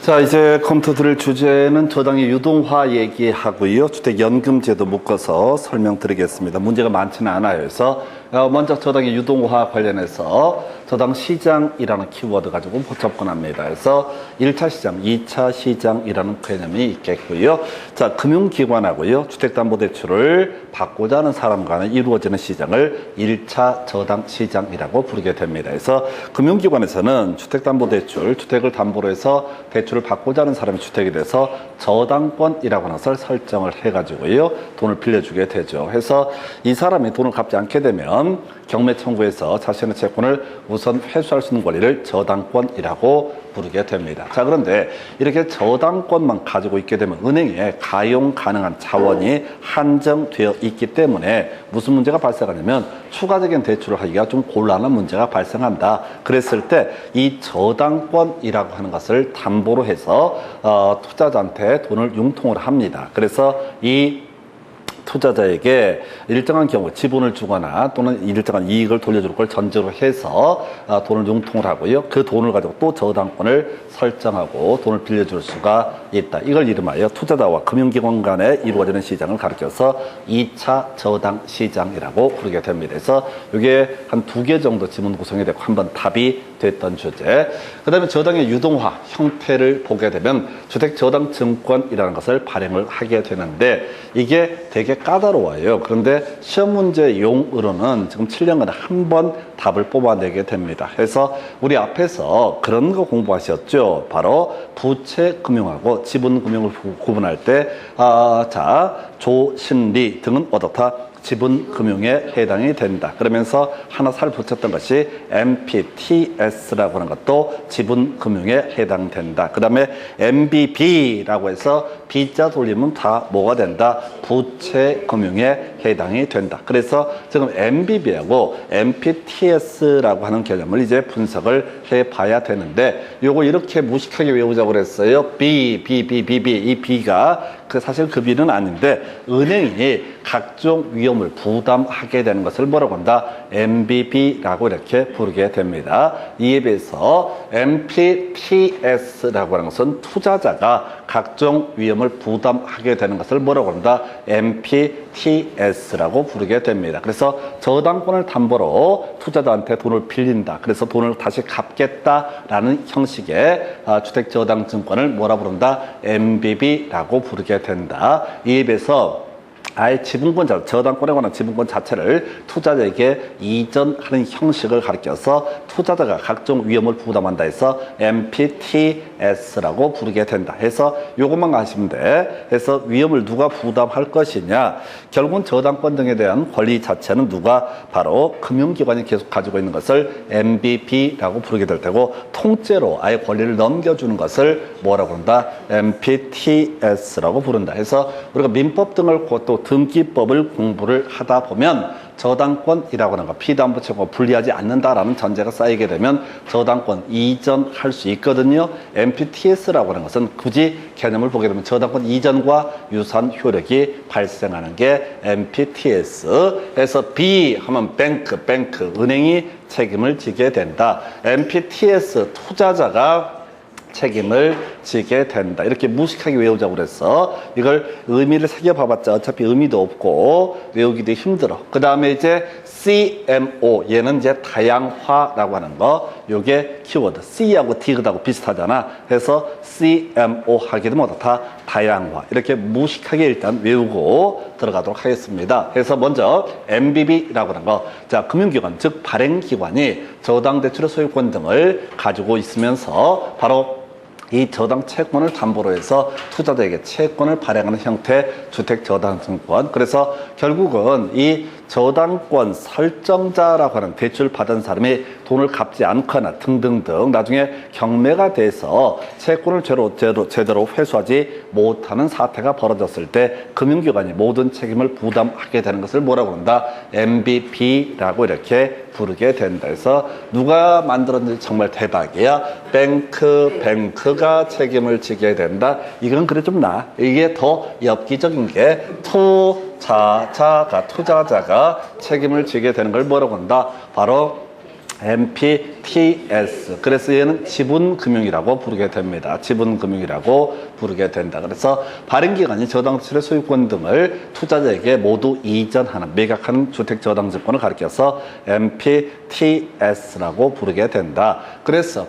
자, 이제 컴퓨터 들을 주제는 저당의 유동화 얘기하고요. 주택연금제도 묶어서 설명드리겠습니다. 문제가 많지는 않아요. 그래서 먼저 저당의 유동화 관련해서 저당 시장이라는 키워드 가지고 접근합니다. 그래서 1차 시장, 2차 시장이라는 개념이 있겠고요. 자, 금융기관하고요. 주택담보대출을 받고자 하는 사람 간에 이루어지는 시장을 1차 저당 시장이라고 부르게 됩니다. 그래서 금융기관에서는 주택담보대출, 주택을 담보로 해서 대출을 받고자 하는 사람이 주택이 돼서 저당권이라고 하는 것을 설정을 해가지고요. 돈을 빌려주게 되죠. 해서 이 사람이 돈을 갚지 않게 되면 경매 청구해서 자신의 채권을 우선 회수할 수 있는 권리를 저당권이라고 부르게 됩니다. 자, 그런데 이렇게 저당권만 가지고 있게 되면 은행에 가용 가능한 자원이 한정되어 있기 때문에 무슨 문제가 발생하냐면 추가적인 대출을 하기가 좀 곤란한 문제가 발생한다. 그랬을 때 이 저당권이라고 하는 것을 담보로 해서 투자자한테 돈을 융통을 합니다. 그래서 이 투자자에게 일정한 경우 지분을 주거나 또는 일정한 이익을 돌려줄 걸 전제로 해서 돈을 융통을 하고요. 그 돈을 가지고 또 저당권을 설정하고 돈을 빌려줄 수가 있다. 이걸 이름하여 투자자와 금융기관 간에 이루어지는 시장을 가리켜서 2차 저당 시장이라고 부르게 됩니다. 그래서 이게 한 2개 정도 지문 구성이 되고 한번 답이 됐던 주제. 그 다음에 저당의 유동화 형태를 보게 되면 주택저당증권이라는 것을 발행을 하게 되는데 이게 되게 까다로워요. 그런데 시험 문제용으로는 지금 7년간에 한 번 답을 뽑아내게 됩니다. 그래서 우리 앞에서 그런 거 공부하셨죠. 바로 부채금융하고 지분금융을 구분할 때 조신리 등은 어떻다? 지분금융에 해당이 된다. 그러면서 하나 살 붙였던 것이 MPTS라고 하는 것도 지분금융에 해당된다. 그 다음에 MBB라고 해서 B자 돌리면 다 뭐가 된다? 부채금융에 해당이 된다. 그래서 지금 MBB하고 MPTS라고 하는 개념을 이제 분석을 해봐야 되는데 요거 이렇게 무식하게 외우자고 그랬어요. B. 이 B가 사실 그 B는 아닌데 은행이 각종 위험을 부담하게 되는 것을 뭐라고 한다? MBB라고 이렇게 부르게 됩니다. 이에 비해서 MPTS라고 하는 것은 투자자가 각종 위험을 부담하게 되는 것을 뭐라고 한다? MPTS라고 부르게 됩니다. 그래서 저당권을 담보로 투자자한테 돈을 빌린다. 그래서 돈을 다시 갚겠다라는 형식의 주택저당증권을 뭐라 부른다? MBB라고 부르게 된다. 이에 비해서 아예 지분권, 저당권에 관한 지분권 자체를 투자자에게 이전하는 형식을 가리켜서 투자자가 각종 위험을 부담한다 해서 MPTS라고 부르게 된다. 해서 이것만 아시면 돼. 그래서 위험을 누가 부담할 것이냐. 결국은 저당권 등에 대한 권리 자체는 누가 바로 금융기관이 계속 가지고 있는 것을 MBB라고 부르게 될 테고 통째로 아예 권리를 넘겨주는 것을 뭐라고 한다? MPTS라고 부른다. 해서 우리가 민법 등을 또 등기법을 공부를 하다 보면 저당권이라고 하는 거 피담보채권과 분리하지 않는다라는 전제가 쌓이게 되면 저당권 이전할 수 있거든요. MPTS라고 하는 것은 굳이 개념을 보게 되면 저당권 이전과 유사한 효력이 발생하는 게 MPTS. 그래서 B 하면 뱅크, 은행이 책임을 지게 된다. MPTS 투자자가 책임을 지게 된다. 이렇게 무식하게 외우자고 그랬어. 이걸 의미를 새겨봐봤자 어차피 의미도 없고 외우기도 힘들어. 그 다음에 이제 CMO, 얘는 이제 다양화라고 하는 거. 요게 키워드. C하고 D하고 비슷하잖아. 그래서 CMO 하게 되면 어떻다? 다양화. 이렇게 무식하게 일단 외우고 들어가도록 하겠습니다. 그래서 먼저 MBB라고 하는 거. 자, 금융기관, 즉 발행기관이 저당대출의 소유권 등을 가지고 있으면서 바로 이 저당 채권을 담보로 해서 투자자에게 채권을 발행하는 형태 주택저당증권. 그래서 결국은 이 저당권 설정자라고 하는 대출 받은 사람이 돈을 갚지 않거나 등등등 나중에 경매가 돼서 채권을 제대로 회수하지 못하는 사태가 벌어졌을 때 금융기관이 모든 책임을 부담하게 되는 것을 뭐라고 한다? MBB라고 이렇게 부르게 된다. 그래서 누가 만들었는지 정말 대박이야. 뱅크가 책임을 지게 된다. 이건 그래 좀 나. 이게 더 엽기적인 게 투자자가 책임을 지게 되는 걸 뭐라고 한다? 바로 MPT MPTS. 그래서 얘는 지분금융이라고 부르게 됩니다. 지분금융이라고 부르게 된다. 그래서 발행기관이 저당대출의 소유권 등을 투자자에게 모두 이전하는, 매각하는 주택저당증권을 가리켜서 MPTS라고 부르게 된다. 그래서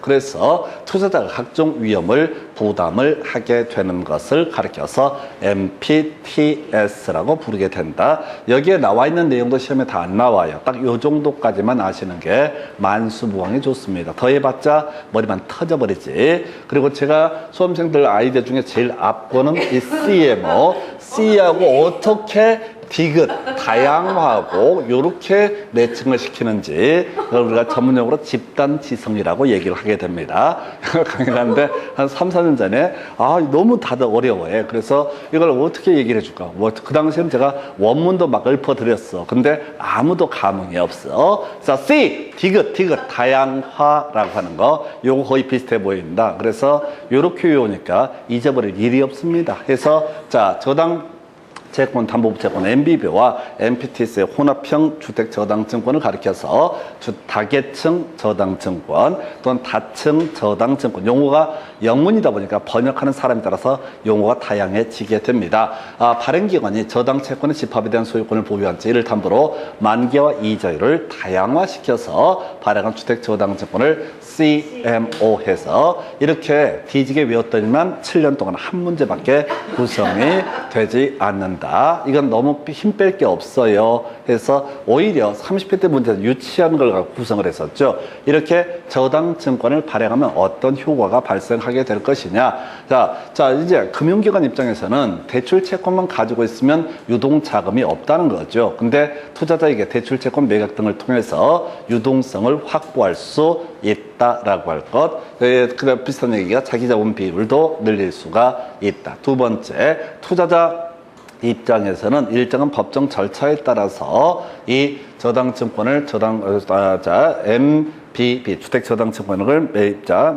투자자가 각종 위험을 부담을 하게 되는 것을 가리켜서 MPTS라고 부르게 된다. 여기에 나와 있는 내용도 시험에 다 안 나와요. 딱 요 정도까지만 아시는 게 만수무강이 좋습니다. 더 해봤자 머리만 터져버리지. 그리고 제가 수험생들 아이디어 중에 제일 앞거는 이 CMO, C하고 어떻게 디귿, 다양화하고 요렇게 매칭을 시키는지 그걸 우리가 전문용어로 집단지성이라고 얘기를 하게 됩니다. 강의하는데 한 3, 4년 전에 너무 다들 어려워해. 그래서 이걸 어떻게 얘기를 해줄까? 그 당시에는 제가 원문도 막 읊어드렸어. 근데 아무도 감흥이 없어. 자, C, 디귿, 다양화라고 하는 거 요거 거의 비슷해 보인다. 그래서 요렇게 외우니까 잊어버릴 일이 없습니다. 해서 자, 저당 채권, 담보채권, MBB와 MPTS의 혼합형 주택저당증권을 가리켜서 다계층 저당증권 또는 다층 저당증권, 용어가 영문이다 보니까 번역하는 사람에 따라서 용어가 다양해지게 됩니다. 발행기관이 저당채권의 집합에 대한 소유권을 보유한 채 이를 담보로 만기와 이자율을 다양화시켜서 발행한 주택저당증권을 CMO 해서 이렇게 뒤지게 외웠더니만 7년 동안 한 문제밖에 구성이 되지 않는다. 이건 너무 힘 뺄 게 없어요. 해서 오히려 30회 때 문제는 유치한 걸 갖고 구성을 했었죠. 이렇게 저당증권을 발행하면 어떤 효과가 발생하게 될 것이냐. 자, 이제 금융기관 입장에서는 대출채권만 가지고 있으면 유동자금이 없다는 거죠. 근데 투자자에게 대출채권 매각 등을 통해서 유동성을 확보할 수 있다라고 할 것. 그다음 비슷한 얘기가 자기자본 비율도 늘릴 수가 있다. 두 번째, 투자자 입장에서는 일정한 법정 절차에 따라서 이 저당증권을 MBB 주택저당증권을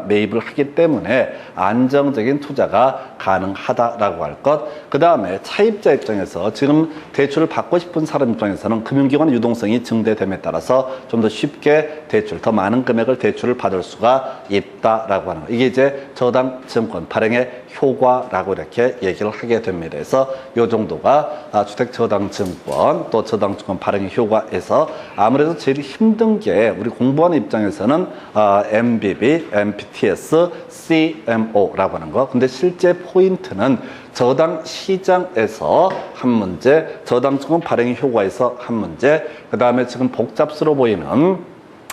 매입을 하기 때문에 안정적인 투자가 가능하다라고 할 것. 그 다음에 차입자 입장에서 지금 대출을 받고 싶은 사람 입장에서는 금융기관의 유동성이 증대됨에 따라서 좀 더 쉽게 더 많은 금액을 대출을 받을 수가 있다라고 하는 거. 이게 이제 저당증권 발행의 효과라고 이렇게 얘기를 하게 됩니다. 그래서 이 정도가 주택저당증권 또 저당증권 발행의 효과에서 아무래도 제일 힘든 게 우리 공부하는 입장에서는 MBB, MPTS, CMO라고 하는 거. 근데 실제 포인트는 저당 시장에서 한 문제, 저당증권 발행의 효과에서 한 문제, 그 다음에 지금 복잡스러워 보이는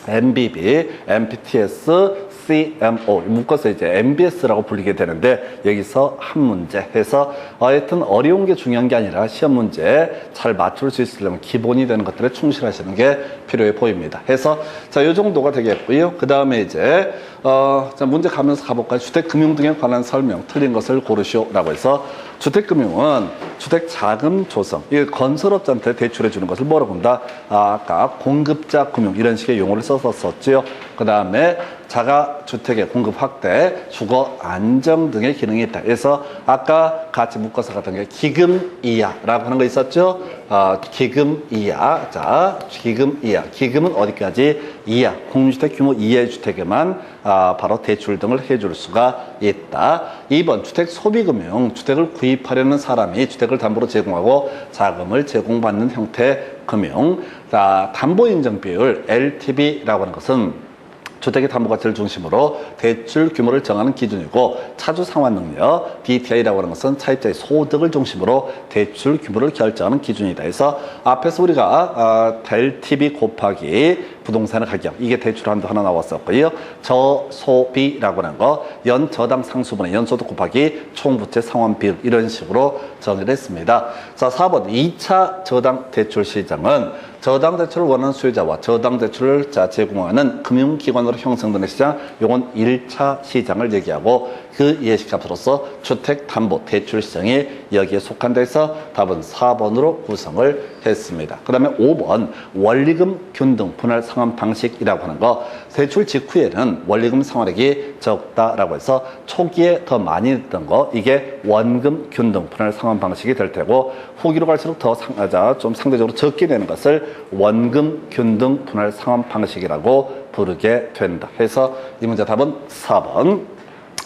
MBB, MPTS, CMO 묶어서 이제 MBS라고 불리게 되는데 여기서 한 문제 해서 하여튼 어려운 게 중요한 게 아니라 시험 문제 잘 맞출 수 있으려면 기본이 되는 것들에 충실하시는 게 필요해 보입니다. 해서 자, 요 정도가 되겠고요. 그 다음에 이제 자, 문제 가면서 가볼까요? 주택금융 등에 관한 설명, 틀린 것을 고르시오라고 해서 주택금융은 주택자금 조성, 이 건설업자한테 대출해 주는 것을 뭐라고 한다? 아까 공급자 금융 이런 식의 용어를 썼었죠. 그 다음에 자가주택의 공급 확대, 주거 안정 등의 기능이 있다. 그래서 아까 같이 묶어서 갔던 게 기금이야라고 하는 거 있었죠? 기금이야. 자, 기금이야. 기금은 어디까지? 이하. 공유주택 규모 이하의 주택에만 바로 대출 등을 해줄 수가 있다. 2번 주택 소비금융. 주택을 구입하려는 사람이 주택을 담보로 제공하고 자금을 제공받는 형태 금융. 자, 담보인정 비율 LTV라고 하는 것은 주택의 담보가치를 중심으로 대출 규모를 정하는 기준이고 차주 상환 능력 DTI라고 하는 것은 차입자의 소득을 중심으로 대출 규모를 결정하는 기준이다. 그래서 앞에서 우리가 LTV 곱하기 부동산의 가격 이게 대출 한도 하나 나왔었고요. 저소비라고 하는 거 연저당 상수분의 연소득 곱하기 총부채 상환 비율 이런 식으로 정의를 했습니다. 자, 4번 2차 저당 대출 시장은 저당 대출을 원하는 수요자와 저당 대출을 제공하는 금융기관으로 형성되는 시장, 요건 1차 시장을 얘기하고 그 예시값으로서 주택담보 대출 시장이 여기에 속한다 해서 답은 4번으로 구성을 했습니다. 그 다음에 5번 원리금 균등 분할 상환 방식이라고 하는 거 대출 직후에는 원리금 상환액이 적다라고 해서 초기에 더 많이 냈던 거 이게 원금 균등 분할 상환 방식이 될 테고 후기로 갈수록 더 좀 상대적으로 적게 내는 것을 원금 균등 분할 상환 방식이라고 부르게 된다. 해서 이 문제 답은 4번.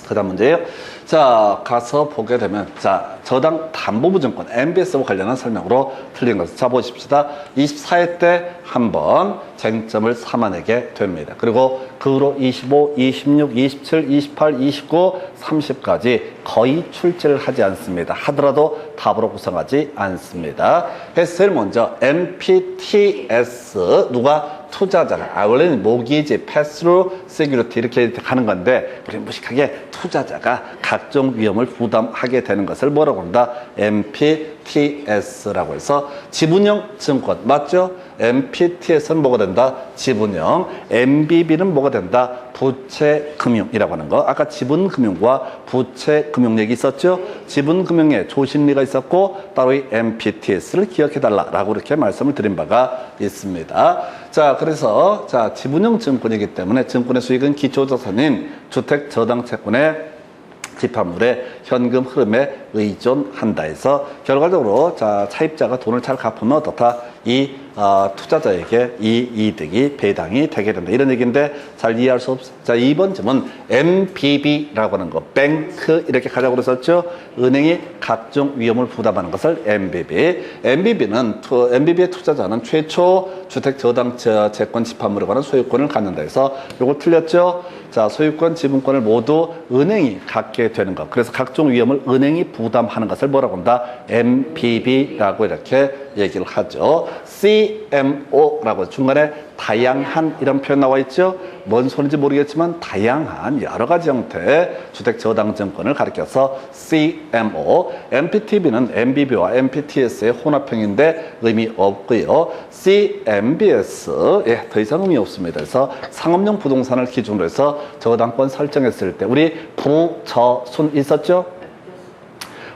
그 다음 문제예요. 자, 가서 보게 되면, 자, 저당 담보부증권, MBS와 관련한 설명으로 틀린 것을. 자, 보십시다. 24회 때 한 번 쟁점을 삼아내게 됩니다. 그리고 그 후로 25, 26, 27, 28, 29, 30까지 거의 출제를 하지 않습니다. 하더라도 답으로 구성하지 않습니다. 그래서 제일 먼저 MPTS, 누가 투자자가, 원래는 모기지, 패스로 세큐리티 이렇게 가는 건데, 우리 무식하게 투자자가 각종 위험을 부담하게 되는 것을 뭐라고 한다? MPTS라고 해서 지분형 증권, 맞죠? MPTS는 뭐가 된다? 지분형. MBB는 뭐가 된다? 부채금융이라고 하는 거. 아까 지분금융과 부채금융 얘기 있었죠? 지분금융에 조심리가 있었고 따로 이 MPTS를 기억해달라라고 이렇게 말씀을 드린 바가 있습니다. 자, 그래서 자, 지분형 증권이기 때문에 증권의 수익은 기초자산인 주택저당채권의 집합물의 현금 흐름에 의존한다 해서 결과적으로 자, 차입자가 돈을 잘 갚으면 어떻다? 이 투자자에게 이 이득이 배당이 되게 된다. 이런 얘기인데 잘 이해할 수 없어. 자, 2번 점은 MBB라고 하는 거. 뱅크 이렇게 가자고 그랬었죠. 은행이 각종 위험을 부담하는 것을 MBB. MBB의 투자자는 최초 주택저당채권 집합물에 관한 소유권을 갖는다 해서 이거 틀렸죠. 자, 소유권, 지분권을 모두 은행이 갖게 되는 것. 그래서 각종 위험을 은행이 부담하는 것을 뭐라고 한다? MBB라고 이렇게 얘기를 하죠. CMO라고 중간에 다양한 이런 표현 나와 있죠. 뭔 소리인지 모르겠지만 다양한 여러 가지 형태의 주택저당증권을 가리켜서 CMO. MPTB는 MBB와 MPTS의 혼합형인데 의미 없고요. CMBS, 예, 더 이상 의미 없습니다. 그래서 상업용 부동산을 기준으로 해서 저당권 설정했을 때 우리 부저순 있었죠?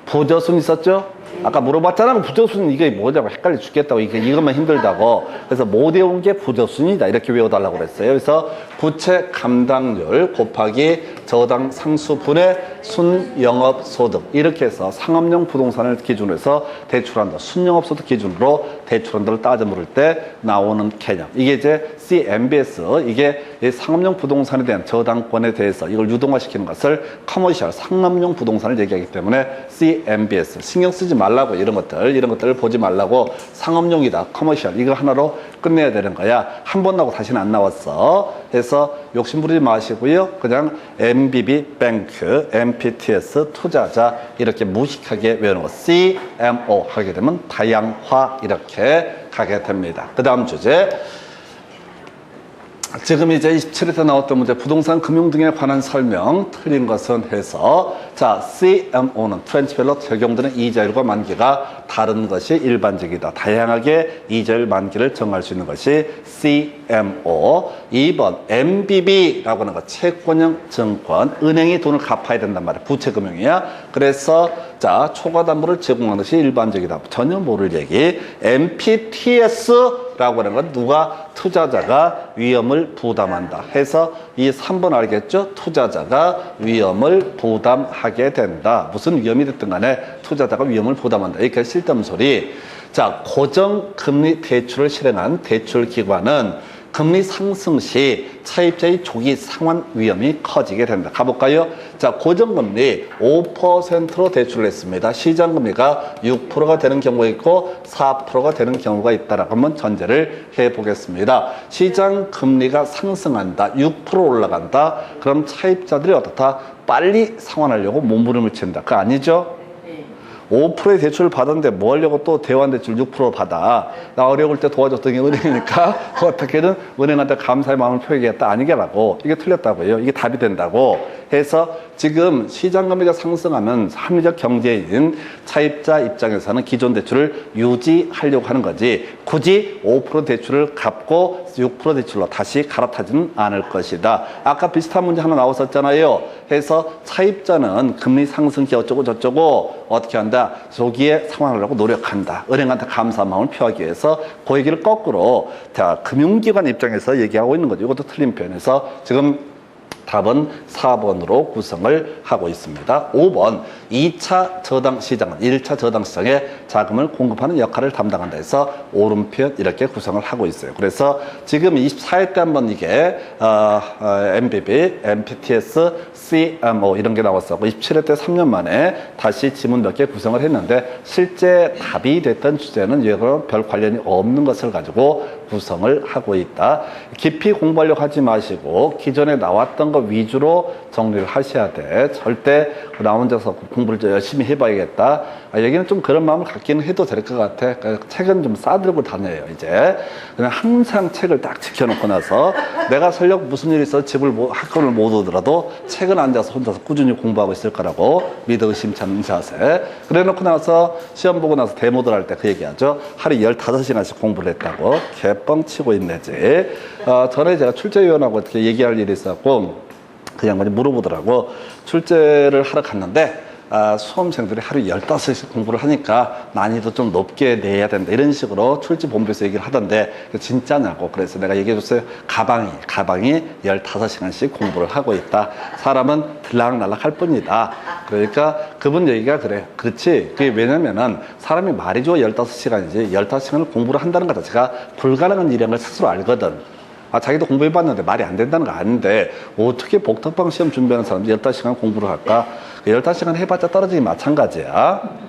부저순 있었죠? 아까 물어봤잖아. 부저순 이게 뭐냐고 헷갈려 죽겠다고 이것만 힘들다고. 그래서 못 외운 게 부저순이다 이렇게 외워달라고 그랬어요. 그래서 부채 감당률 곱하기 저당 상수분의 순영업소득 이렇게 해서 상업용 부동산을 기준으로 해서 대출한다. 순영업소득 기준으로 대출한다를 따져 물을 때 나오는 개념. 이게 이제 CMBS, 이게 상업용 부동산에 대한 저당권에 대해서 이걸 유동화시키는 것을 커머셜 상업용 부동산을 얘기하기 때문에 CMBS 신경 쓰지 말라고. 이런 것들 보지 말라고. 상업용이다, 커머셜 이거 하나로 끝내야 되는 거야. 한 번 나오고 다시는 안 나왔어. 해서 욕심 부리지 마시고요. 그냥 MBB 뱅크, MPTS 투자자 이렇게 무식하게 외우는 거. CMO 하게 되면 다양화 이렇게 가게 됩니다. 그 다음 주제. 지금 이제 27회에 나왔던 문제 부동산 금융 등에 관한 설명 틀린 것은 해서 자, CMO는 트렌치별로 적용되는 이자율과 만기가 다른 것이 일반적이다. 다양하게 이자율 만기를 정할 수 있는 것이 CMO. 2번 MBB라고 하는 거 채권형 증권. 은행이 돈을 갚아야 된단 말이야. 부채금융이야. 그래서 자, 초과담보를 제공하는 것이 일반적이다. 전혀 모를 얘기. MPTS라고 하는 건 누가 투자자가 위험을 부담한다 해서 이 3번 알겠죠? 투자자가 위험을 부담하게 된다. 무슨 위험이 됐든 간에 투자자가 위험을 부담한다. 이렇게 쓸데없는 소리. 자, 고정금리 대출을 실행한 대출기관은 금리 상승 시 차입자의 조기 상환 위험이 커지게 된다. 가볼까요? 자, 고정금리 5%로 대출을 했습니다. 시장금리가 6%가 되는 경우가 있고 4%가 되는 경우가 있다라고 한번 전제를 해보겠습니다. 시장금리가 상승한다. 6% 올라간다. 그럼 차입자들이 어떻다? 빨리 상환하려고 몸부림을 친다. 그거 아니죠? 5%의 대출을 받았는데 뭐 하려고 또 대환대출 6% 받아. 나 어려울 때 도와줬더니 은행이니까 어떻게든 은행한테 감사의 마음을 표하겠다. 아니게라고. 이게 틀렸다고요. 이게 답이 된다고 해서 지금 시장금리가 상승하면 합리적 경제인 차입자 입장에서는 기존 대출을 유지하려고 하는 거지 굳이 5% 대출을 갚고 6% 대출로 다시 갈아타지는 않을 것이다. 아까 비슷한 문제 하나 나왔었잖아요. 해서 차입자는 금리 상승기 어쩌고 저쩌고 어떻게 한다? 조기에 상환하려고 노력한다. 은행한테 감사한 마음을 표하기 위해서 그 얘기를 거꾸로 자, 금융기관 입장에서 얘기하고 있는 거죠. 이것도 틀린 표현에서 지금 답은 4번으로 구성을 하고 있습니다. 5번 2차 저당 시장은 1차 저당 시장에 자금을 공급하는 역할을 담당한다 해서 오른편 이렇게 구성을 하고 있어요. 그래서 지금 24회 때 한번 이게 MBB, MPTS, CMO 이런 게 나왔었고 27회 때 3년 만에 다시 지문 몇 개 구성을 했는데 실제 답이 됐던 주제는 이거랑 별 관련이 없는 것을 가지고 구성을 하고 있다. 깊이 공부하려고 하지 마시고 기존에 나왔던 거 위주로 정리를 하셔야 돼. 절대 나 혼자서 공부를 열심히 해봐야겠다. 여기는 좀 그런 마음을 갖기는 해도 될 것 같아. 책은 좀 싸들고 다녀요, 이제. 그냥 항상 책을 딱 지켜놓고 나서 내가 설령 무슨 일이 있어 집을 학교를 못 오더라도 책은 앉아서 혼자서 꾸준히 공부하고 있을 거라고 믿어 의심치 않는 자세. 그래 놓고 나서 시험 보고 나서 데모들 할 때 그 얘기하죠. 하루 15시간씩 공부를 했다고. 개뻥 치고 있네지. 전에 제가 출제위원하고 어떻게 얘기할 일이 있었고 그 양반이 물어보더라고. 출제를 하러 갔는데 수험생들이 하루 15시간 공부를 하니까 난이도 좀 높게 내야 된다 이런 식으로 출제 본부에서 얘기를 하던데 진짜냐고. 그래서 내가 얘기해줬어요. 가방이 15시간씩 공부를 하고 있다. 사람은 들락날락 할 뿐이다. 그러니까 그분 얘기가 그래. 그렇지. 그게 왜냐면은 사람이 말이 좋아 15시간이지 15시간을 공부를 한다는 것 자체가 불가능한 일인 걸 스스로 알거든. 자기도 공부해봤는데 말이 안 된다는 거 아는데 어떻게 복덕방 시험 준비하는 사람이 15시간 공부를 할까? 15시간 해봤자 떨어지기 마찬가지야.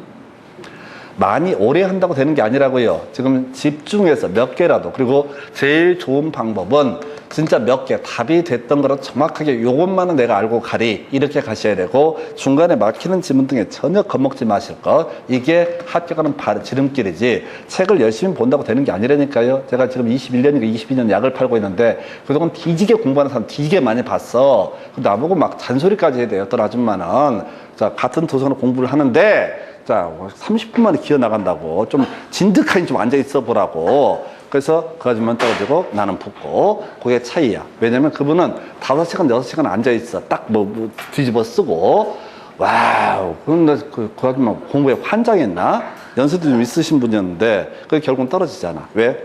많이 오래 한다고 되는 게 아니라고요. 지금 집중해서 몇 개라도. 그리고 제일 좋은 방법은 진짜 몇 개 답이 됐던 거로 정확하게 요것만은 내가 알고 가리 이렇게 가셔야 되고 중간에 막히는 지문 등에 전혀 겁먹지 마실 것. 이게 학교 가는 지름길이지 책을 열심히 본다고 되는 게 아니라니까요. 제가 지금 21년인가 22년 약을 팔고 있는데 그동안 뒤지게 공부하는 사람 뒤지게 많이 봤어. 나보고 막 잔소리까지 해야 돼요. 어떤 아줌마는 자 같은 도서관을 공부를 하는데 자 30분 만에 기어 나간다고 좀 진득하게 좀 앉아 있어 보라고. 그래서 그 아줌마는 떨어지고 나는 붙고 그게 차이야. 왜냐면 그분은 5시간 6시간 앉아 있어. 딱 뭐 뒤집어 쓰고 와우. 그런데 그 아줌마 공부에 환장했나? 연세도 좀 있으신 분이었는데 그게 결국은 떨어지잖아. 왜?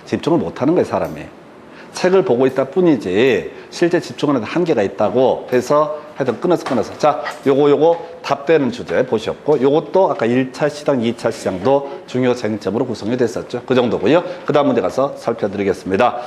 집중을 못하는 거야 사람이. 책을 보고 있다 뿐이지 실제 집중하는 데 한계가 있다고. 그래서 하여튼 끊어서 자 요거 답되는 주제 보셨고 요것도 아까 1차 시장 2차 시장도 중요 쟁점으로 구성이 됐었죠. 그 정도고요. 그 다음 문제 가서 살펴드리겠습니다.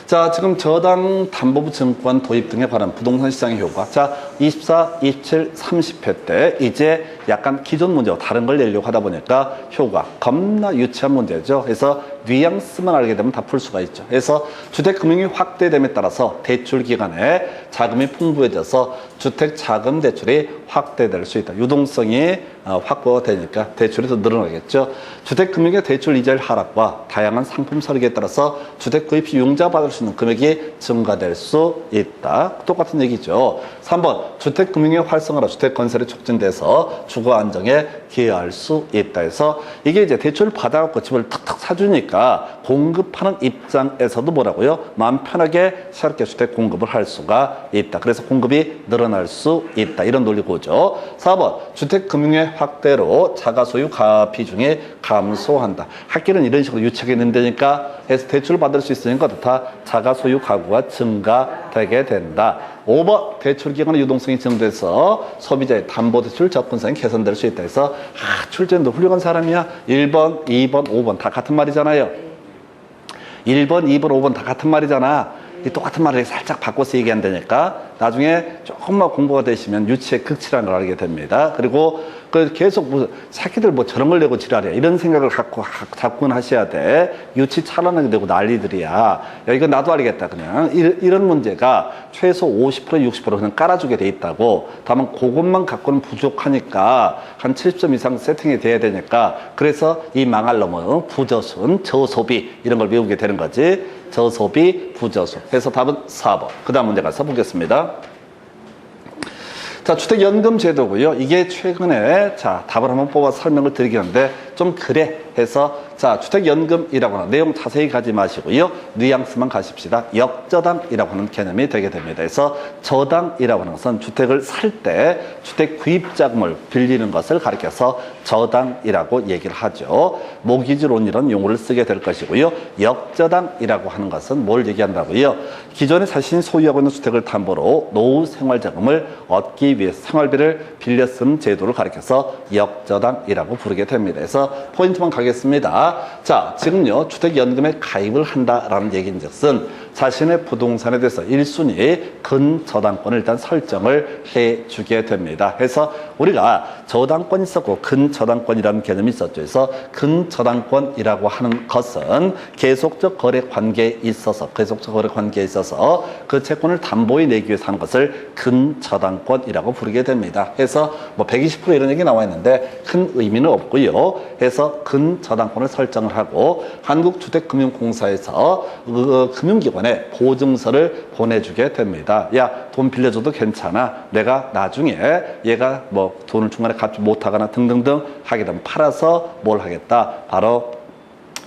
자 지금 저당 담보부 증권 도입 등에 관한 부동산 시장의 효과. 자 24, 27, 30회 때 이제 약간 기존 문제와 다른 걸 내려고 하다 보니까 효과 겁나 유치한 문제죠. 그래서 뉘앙스만 알게 되면 다 풀 수가 있죠. 그래서 주택금융이 확대됨에 따라서 대출 기간에 자금이 풍부해져서 주택 자금 대출이 확대될 수 있다. 유동성이 확보가 되니까 대출이 더 늘어나겠죠. 주택금융의 대출 이자율 하락과 다양한 상품 설계에 따라서 주택 구입 시 융자 받을 수 있는 금액이 증가될 수 있다. 똑같은 얘기죠. 3번 주택금융의 활성화로 주택 건설이 촉진돼서 주거 안정에 기여할 수 있다 해서 이게 이제 대출을 받아갖고 집을 탁탁 사주니까 공급하는 입장에서도 뭐라고요? 마음 편하게 새롭게 주택 공급을 할 수가 있다. 그래서 공급이 늘어날 수 있다. 이런 논리고죠. 4번 주택금융의 확대로 자가소유 비중이 감소한다. 학기는 이런 식으로 유치하게 된다니까 해서 대출을 받을 수 있으니까 다 자가소유 가구가 증가되게 된다. 5번 대출기간의 유동성이 증대해서 소비자의 담보대출 접근성이 개선될 수 있다 해서 출제는 너 훌륭한 사람이야. 1번, 2번, 5번 다 같은 말이잖아요. 1번, 2번, 5번 다 같은 말이잖아. 똑같은 말을 살짝 바꿔서 얘기한다니까 나중에 조금만 공부가 되시면 유치의 극치라는 걸 알게 됩니다. 그리고 계속 무슨 새끼들 뭐 저런 걸 내고 지랄이야 이런 생각을 갖고 접근하셔야 돼. 유치 차단하게 되고 난리들이야. 야 이거 나도 알겠다. 그냥 이런 문제가 최소 50% 60% 그냥 깔아주게 돼 있다고. 다만 그것만 갖고는 부족하니까 한 70점 이상 세팅이 돼야 되니까 그래서 이 망할 놈은 부저순 저소비 이런 걸 외우게 되는 거지. 저소비 부저수 해서 답은 4번. 그 다음 문제 가서 보겠습니다. 자, 주택연금 제도고요. 이게 최근에 자 답을 한번 뽑아서 설명을 드리긴 한데 좀 그래 해서 자, 주택연금이라고 하는 내용 자세히 가지 마시고요. 뉘앙스만 가십시다. 역저당이라고 하는 개념이 되게 됩니다. 그래서 저당이라고 하는 것은 주택을 살 때 주택 구입자금을 빌리는 것을 가리켜서 저당이라고 얘기를 하죠. 모기지론 이런 용어를 쓰게 될 것이고요. 역저당이라고 하는 것은 뭘 얘기한다고요? 기존에 자신이 소유하고 있는 주택을 담보로 노후 생활자금을 얻기 위해 생활비를 빌려 쓴 제도를 가리켜서 역저당이라고 부르게 됩니다. 그래서 포인트만 가겠습니다. 자, 지금요, 주택연금에 가입을 한다라는 얘기인즉슨 자신의 부동산에 대해서 1순위 근저당권을 일단 설정을 해주게 됩니다. 해서 우리가 저당권이 있었고 근저당권이라는 개념이 있었죠. 그래서 근저당권이라고 하는 것은 계속적 거래 관계에 있어서 그 채권을 담보에 내기 위해서 하는 것을 근저당권이라고 부르게 됩니다. 해서 뭐 120% 이런 얘기 나와 있는데 큰 의미는 없고요. 해서 근저당권을 설정을 하고 한국주택금융공사에서 금융기관에 보증서를 보내주게 됩니다. 야, 돈 빌려줘도 괜찮아. 내가 나중에 얘가 뭐 돈을 중간에 갚지 못하거나 등등등 하게 되면 팔아서 뭘 하겠다. 바로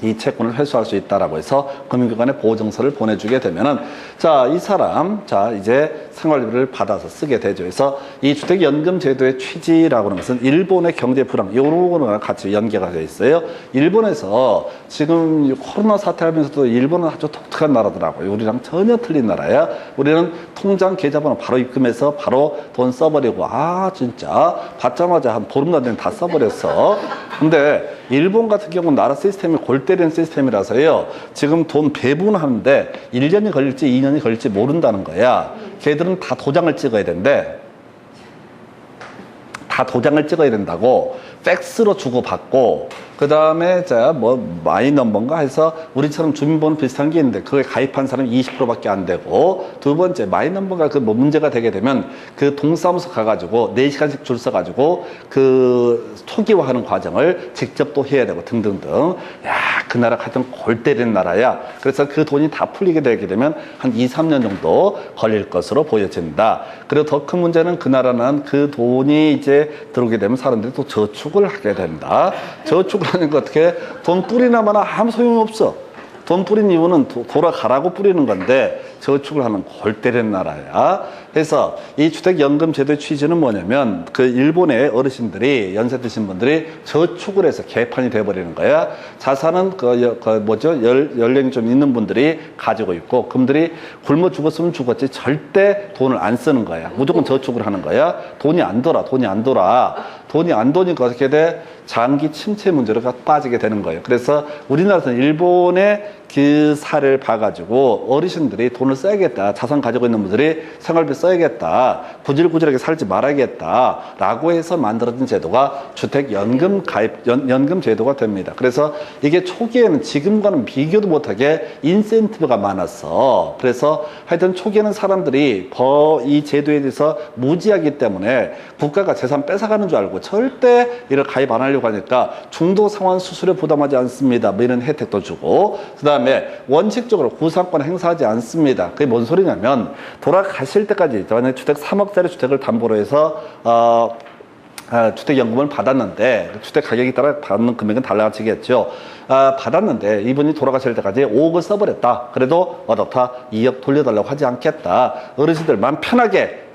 이 채권을 회수할 수 있다라고 해서 금융기관에 보증서를 보내주게 되면은 자, 이 사람 자 이제 생활비를 받아서 쓰게 되죠. 그래서 이 주택연금 제도의 취지라고 하는 것은 일본의 경제 불황 이런 거랑 같이 연계가 되어 있어요. 일본에서 지금 코로나 사태하면서도 일본은 아주 독특한 나라더라고요. 우리랑 전혀 틀린 나라야. 우리는 통장 계좌번호 바로 입금해서 바로 돈 써버리고 아 진짜 받자마자 한 보름 남짓 다 써버렸어. 근데 일본 같은 경우는 나라 시스템이 골 때리는 시스템이라서요. 지금 돈 배분하는데 1년이 걸릴지 2년이 걸릴지 모른다는 거야. 걔들은 다 도장을 찍어야 된대. 다 도장을 찍어야 된다고. 팩스로 주고받고 그 다음에 자 뭐 마이넘버인가 해서 우리처럼 주민번호 비슷한 게 있는데 그게 가입한 사람이 20%밖에 안 되고 두 번째 마이넘버가 그 뭐 문제가 되게 되면 그 동사무소 가가지고 4시간씩 줄 서가지고 그 초기화하는 과정을 직접 또 해야 되고 등등등. 야, 그 나라 하여튼 골 때리는 나라야. 그래서 그 돈이 다 풀리게 되게 되면 한 2, 3년 정도 걸릴 것으로 보여진다. 그리고 더 큰 문제는 그 나라는 그 돈이 이제 들어오게 되면 사람들이 또 저축을 하게 된다. 저축을 하는 거 어떻게 돈 뿌리나 마나 아무 소용이 없어. 돈 뿌린 이유는 돌아가라고 뿌리는 건데 저축을 하면 골 때리는 나라야. 그래서 이 주택연금 제도의 취지는 뭐냐면 그 일본의 어르신들이 연세 드신 분들이 저축을 해서 개판이 돼버리는 거야. 자산은 연령이 좀 있는 분들이 가지고 있고 그분들이 굶어 죽었으면 죽었지 절대 돈을 안 쓰는 거야. 무조건 저축을 하는 거야. 돈이 안 돌아. 돈이 안 도니까 어떻게 돼? 장기 침체 문제로 빠지게 되는 거예요. 그래서 우리나라에서는 일본의 그 사례를 봐가지고 어르신들이 돈을 써야겠다. 자산 가지고 있는 분들이 생활비 써야겠다. 구질구질하게 살지 말아야겠다. 라고 해서 만들어진 제도가 주택연금 연금 제도가 됩니다. 그래서 이게 초기에는 지금과는 비교도 못하게 인센티브가 많았어. 그래서 하여튼 초기에는 사람들이 이 제도에 대해서 무지하기 때문에 국가가 재산 뺏어가는 줄 알고 절대 이를 가입 안 하려고 하니까 중도 상환 수수료 부담하지 않습니다. 뭐 이런 혜택도 주고 그 다음에 원칙적으로 구상권 행사하지 않습니다. 그게 뭔 소리냐면 돌아가실 때까지 만약에 주택 3억짜리 주택을 담보로 해서 주택연금을 받았는데 주택 가격에 따라 받는 금액은 달라지겠죠. 받았는데 이분이 돌아가실 때까지 5억을 써버렸다. 그래도 어떻다 2억 돌려달라고 하지 않겠다. 어르신들 마음 편하게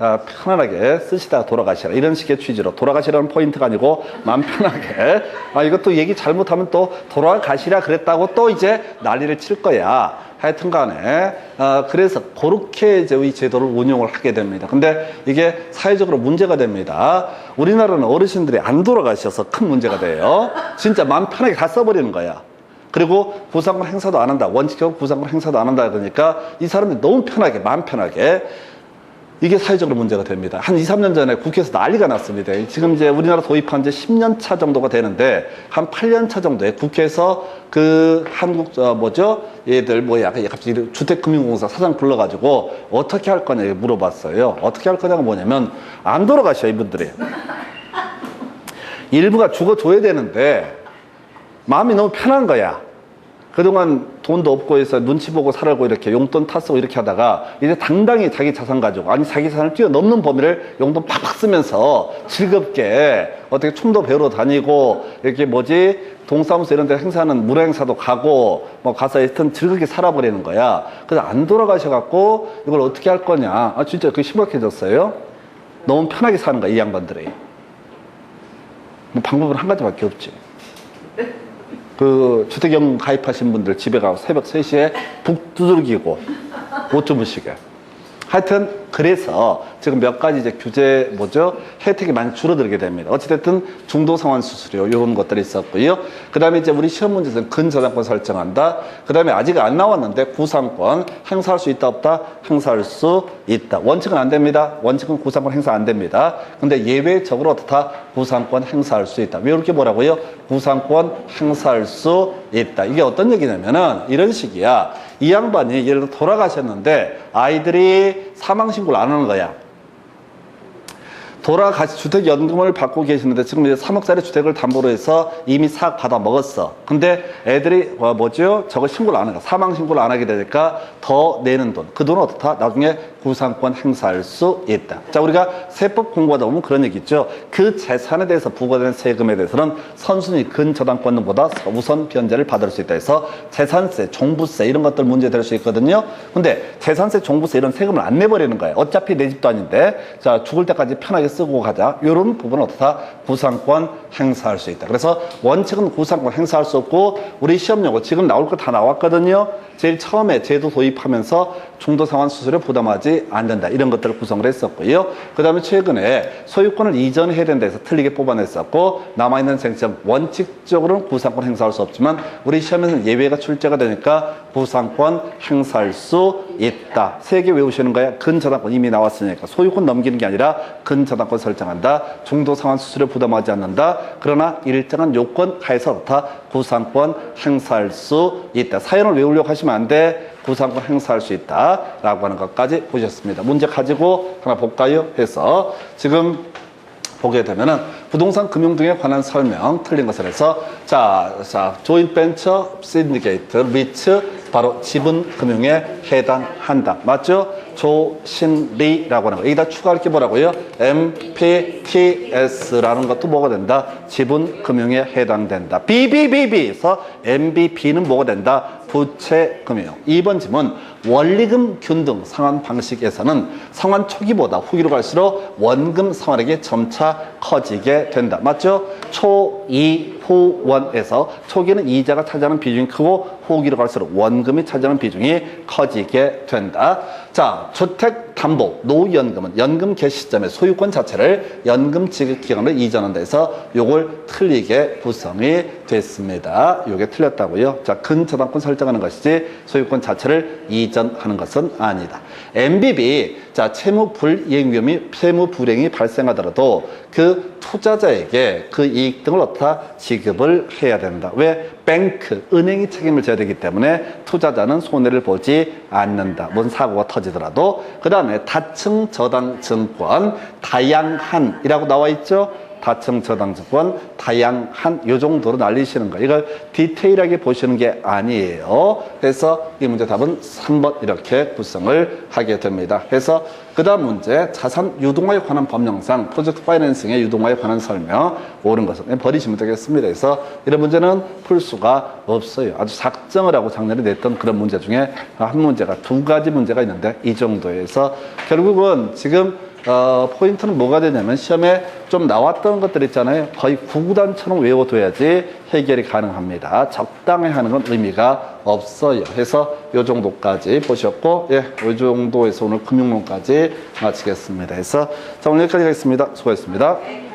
쓰시다가 돌아가시라. 이런 식의 취지로 돌아가시라는 포인트가 아니고 마음 편하게 이것도 얘기 잘못하면 또 돌아가시라 그랬다고 또 이제 난리를 칠 거야. 하여튼 간에 그래서 그렇게 이제 이 제도를 운용을 하게 됩니다. 근데 이게 사회적으로 문제가 됩니다. 우리나라는 어르신들이 안 돌아가셔서 큰 문제가 돼요. 진짜 마음 편하게 다 써버리는 거야. 그리고 구상권 행사도 안 한다. 원칙적으로 구상권 행사도 안 한다. 그러니까 이 사람들이 너무 편하게 마음 편하게 이게 사회적으로 문제가 됩니다. 한 2, 3년 전에 국회에서 난리가 났습니다. 지금 이제 우리나라 도입한 지 10년 차 정도가 되는데 한 8년 차 정도에 국회에서 그 한국 얘들 갑자기 주택금융공사 사장 불러가지고 어떻게 할 거냐 물어봤어요. 어떻게 할 거냐가 뭐냐면 안 돌아가셔 이분들이. 일부가 죽어줘야 되는데 마음이 너무 편한 거야. 그동안 돈도 없고 해서 눈치 보고 살고 이렇게 용돈 타 쓰고 이렇게 하다가 이제 당당히 자기 자산 가지고, 아니 자기 자산을 뛰어넘는 범위를 용돈 팍팍 쓰면서 즐겁게 어떻게 춤도 배우러 다니고 이렇게 동사무소 이런 데 행사하는 문화행사도 가고 뭐 가서 하여튼 즐겁게 살아버리는 거야. 그래서 안 돌아가셔갖고 이걸 어떻게 할 거냐. 아 진짜 그게 심각해졌어요. 너무 편하게 사는 거야 이 양반들이. 뭐 방법은 한 가지밖에 없지. 그 주택연 가입하신 분들 집에 가고 새벽 3시에 북 두들기고 못 주무시게. 하여튼 그래서 지금 몇 가지 이제 규제 혜택이 많이 줄어들게 됩니다. 어찌됐든 중도상환 수수료 이런 것들이 있었고요. 그 다음에 이제 우리 시험 문제에서는 근저당권 설정한다. 그 다음에 아직 안 나왔는데 구상권 행사할 수 있다 없다? 행사할 수 있다. 원칙은 안 됩니다. 원칙은 구상권 행사 안 됩니다. 근데 예외적으로 어떻다? 구상권 행사할 수 있다. 왜 이렇게 뭐라고요? 구상권 행사할 수 있다. 이게 어떤 얘기냐면은 이런 식이야. 이 양반이 예를 들어 돌아가셨는데 아이들이 사망신고를 안 하는 거야. 주택연금을 받고 계시는데 지금 이제 3억짜리 주택을 담보로 해서 이미 사학 받아 먹었어. 근데 애들이 저거 신고를 안 하니까 사망신고를 안 하게 되니까 더 내는 돈. 그 돈은 어떻다? 나중에 구상권 행사할 수 있다. 자, 우리가 세법 공부하다 보면 그런 얘기 있죠. 그 재산에 대해서 부과되는 세금에 대해서는 선순위 근저당권보다 우선 변제를 받을 수 있다 해서 재산세, 종부세 이런 것들 문제될 수 있거든요. 근데 재산세, 종부세 이런 세금을 안 내버리는 거예요. 어차피 내 집도 아닌데 자 죽을 때까지 편하게 쓰고 가자. 이런 부분은 어떻다? 구상권 행사할 수 있다. 그래서 원칙은 구상권 행사할 수 없고 우리 시험 용어 지금 나올 거 다 나왔거든요. 제일 처음에 제도 도입하면서 중도상환 수수료 부담하지 않는다. 이런 것들을 구성을 했었고요. 그 다음에 최근에 소유권을 이전해야 된다 해서 틀리게 뽑아냈었고 남아있는 쟁점 원칙적으로는 구상권 행사할 수 없지만 우리 시험에서는 예외가 출제가 되니까 구상권 행사할 수 있다. 3개 외우시는 거야. 근저당권 이미 나왔으니까 소유권 넘기는 게 아니라 근저당권 설정한다. 중도상환 수수료 부담하지 않는다. 그러나 일정한 요건 하에서 다 구상권 행사할 수 있다. 사연을 외우려고 하시면 안 돼. 구상권 행사할 수 있다라고 하는 것까지 보셨습니다. 문제 가지고 하나 볼까요? 해서 지금 보게 되면은 부동산 금융 등에 관한 설명 틀린 것을 해서 자 조인 벤처 신디케이트 리츠 바로 지분 금융에 해당한다. 맞죠? 조신리라고 하는 거. 여기다 추가할 게 뭐라고요? MPTS라는 것도 뭐가 된다? 지분 금융에 해당된다. BBBB에서 MBB는 뭐가 된다? 부채 금융. 2번 질문. 원리금 균등 상환 방식에서는 상환 초기보다 후기로 갈수록 원금 상환액이 점차 커지게 된다. 맞죠? 초2 후원에서 초기는 이자가 차지하는 비중이 크고 후기로 갈수록 원금이 차지하는 비중이 커지게 된다. 자, 주택담보, 노후연금은 연금 개시 시점에 소유권 자체를 연금 지급 기간으로 이전한다 해서 요걸 틀리게 구성이 됐습니다. 요게 틀렸다고요. 자, 근저당권 설정하는 것이지 소유권 자체를 이전하는 것은 아니다. MBB, 자, 채무 불이행 위험이 채무 불이행이 발생하더라도 그 투자자에게 그 이익 등을 어떻다 지급을 해야 된다. 왜? 뱅크, 은행이 책임을 져야 되기 때문에 투자자는 손해를 보지 않는다. 뭔 사고가 터지더라도. 그 다음에 다층 저당 증권 다양한이라고 나와 있죠. 다층 저당 증권 다양한 요 정도로 날리시는 거예요. 이걸 디테일하게 보시는 게 아니에요. 그래서 이 문제 답은 3번 이렇게 구성을 하게 됩니다. 그래서 그 다음 문제 자산 유동화에 관한 법령상 프로젝트 파이낸싱의 유동화에 관한 설명 옳은 것은 버리시면 되겠습니다. 그래서 이런 문제는 풀 수가 없어요. 아주 작정을 하고 작년에 냈던 그런 문제 중에 한 문제가 2가지 문제가 있는데 이 정도에서 결국은 지금 포인트는 뭐가 되냐면 시험에 좀 나왔던 것들 있잖아요. 거의 구구단처럼 외워둬야지 해결이 가능합니다. 적당히 하는 건 의미가 없어요. 해서 이 정도까지 보셨고, 이 정도에서 오늘 금융론까지 마치겠습니다. 해서 자, 오늘 여기까지 하겠습니다. 수고하셨습니다.